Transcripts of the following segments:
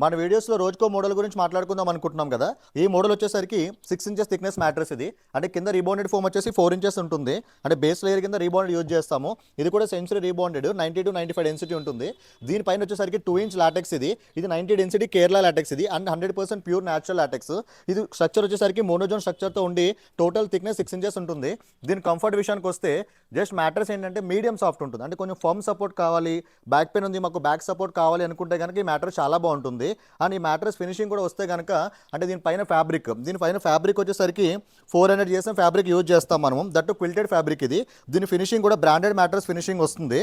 మన వీడియోస్లో రోజుకో మోడల్ గురించి మాట్లాడుకుందాం అనుకుంటున్నాం కదా. ఈ మోడల్ వచ్చేసరికి 6 ఇంచెస్ థిక్నెస్ మ్యాట్రెస్ ఇది. అంటే కింద రీబౌండెడ్ ఫోమ్ వచ్చేసి 4 ఇంచెస్ ఉంటుంది. అంటే బేస్ లేయర్ కింద రీబౌండెడ్ యూజ్ చేస్తాము. ఇది కూడా సెంచరీ రీబౌండెడ్ 90 to 95 డెన్సిటీ ఉంటుంది. దీనిపైన వచ్చేసరికి 2 ఇంచ్ లాటెక్స్ ఇది. ఇది 90 డెన్సిటీ కేరళ లాటెక్స్ ఇది అండ్ 100% ప్యూర్ న్యాచురల్ లాటెక్స్. ఇది స్ట్రక్చర్ వచ్చేసరికి మోనోజోన్ స్ట్రక్చర్తో ఉండి టోటల్ థిక్నెస్ 6 ఇంచెస్ ఉంటుంది. దీని కంఫర్ట్ విషయానికి వస్తే జస్ట్ మ్యాట్రెస్ ఏంటంటే మీడియం సాఫ్ట్ ఉంటుంది. అంటే కొంచెం ఫర్మ్ సపోర్ట్ కావాలి, బ్యాక్ పెయిన్ ఉంది, మాకు బ్యాక్ సపోర్ట్ కావాలి అనుకుంటే కనుక ఈ మ్యాట్రెస్ చాలా బాగుంటుంది. అండ్ ఈ మ్యాట్రెస్ ఫినిషింగ్ కూడా వస్తే కనుక అంటే దీనిపైన ఫ్యాబ్రిక్ వచ్చేసరికి 400 GSM ఫ్యాబ్రిక్ యూజ్ చేస్తాం మనము. దట్టు క్విల్టెడ్ ఫ్యాబ్రిక్ ఇది. దీని ఫినిషింగ్ కూడా బ్రాండెడ్ మ్యాట్రెస్ ఫినిషింగ్ వస్తుంది.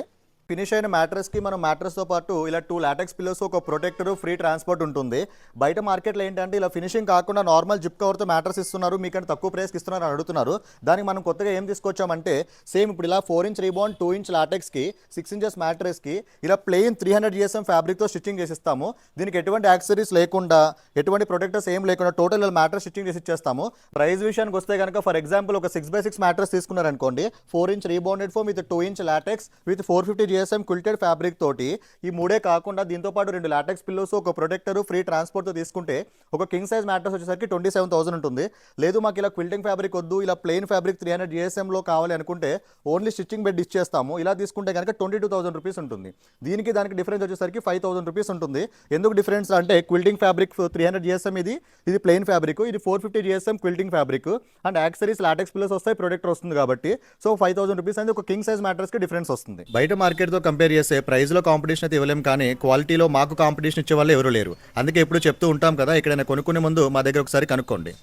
ఫినిష్ అయిన మ్యాట్రెస్కి మనం మ్యాట్రెస్తో పాటు ఇలా 2 లాటెక్స్ పిల్లోస్, ఒక ప్రొటెక్టర్, ఫ్రీ ట్రాన్స్పోర్ట్ ఉంటుంది. బయట మార్కెట్లో ఏంటంటే ఇలా ఫినిషింగ్ కాకుండా నార్మల్ జిప్ కవర్తో మ్యాట్రెస్ ఇస్తున్నారు, మీకంటే తక్కువ ప్రైస్కి ఇస్తున్నారు అని అడుగుతున్నారు. దానికి మనం కొత్తగా ఏం తీసుకొచ్చామంటే సేమ్ ఇప్పుడు ఇలా 4 ఇంచ్ రీబౌండ్, 2 ఇంచ్ లాటెక్స్కి, 6 ఇంచెస్ మ్యాట్రెస్కి ఇలా ప్లెయిన్ 300 GSM ఫ్యాబ్రిక్తో స్టిచ్చింగ్ చేసి ఇస్తాము. దీనికి ఎటువంటి యాక్సెసరీస్ లేకుండా, ఎటువంటి ప్రొటెక్టర్స్ ఏం లేకుండా టోటల్ ఇలా మ్యాట్రెస్ స్టిచ్చింగ్ చేసి ఇచ్చేస్తాము. ప్రైస్ విషయానికి వస్తే కనుక ఫర్ ఎగ్జాంపుల్ ఒక 6x6 మ్యాట్రెస్ తీసుకున్నారనుకోండి, 4 inch rebounded foam with 2 inch latex with 450 GSM quilted fabric తోటి, ఈ మూడే కాకుండా దీంతో పాటు 2 లాటెక్స్ పిల్లోస్, ఒక ప్రొటెక్టర్, ఫ్రీ ట్రాన్స్పోర్ట్తో తీసుకుంటే ఒక కింగ్ సైజ్ మ్యాట్రెస్ వచ్చేసరికి 27,000 ఉంటుంది. లేదు మాకు ఇలా క్విల్టింగ్ ఫ్యాబ్రిక్ వద్దు, ఇలా ప్లెయిన్ ఫ్యాబ్రిక్ 300 GSMలో కావాలి అనుకుంటే ఓన్లీ స్టిచ్చింగ్ బెడ్ ఇచ్చేస్తాము. ఇలా తీసుకుంటే కనుక 22,000 రూపీస్ ఉంటుంది. దీనికి దానికి డిఫరెన్స్ వచ్చేసరికి 5,000 రూపీస్ ఉంటుంది. ఎందుకు డిఫరెన్స్ అంటే క్విల్టింగ్ ఫ్యాబ్రిక్ 300 GSM ఇది ప్లెయిన్ ఫ్యాబ్రిక్, ఇది 450 GSM quilting fabric and accessories LaTeX pillows వస్తాయి, ప్రొటెక్టర్ వస్తుంది కాబట్టి సో 5,000 రూపీస్ అనేది ఒక కింగ్ సైజ్ మ్యాట్రెస్కి డిఫరెన్స్ వస్తుంది. బయట మార్కెట్తో కంపేర్ చేస్తే ప్రైస్లో కాంపిటీషన్ అయితే ఇవ్వలేం, కానీ క్వాలిటీలో మాకు కాంపిటీషన్ ఇచ్చే వాళ్ళు ఎవరు లేరు. అందుకే ఎప్పుడు చెప్తూ ఉంటాం కదా, ఎక్కడైనా కొనుక్కునే ముందు మా దగ్గర ఒకసారి కనుక్కోండి.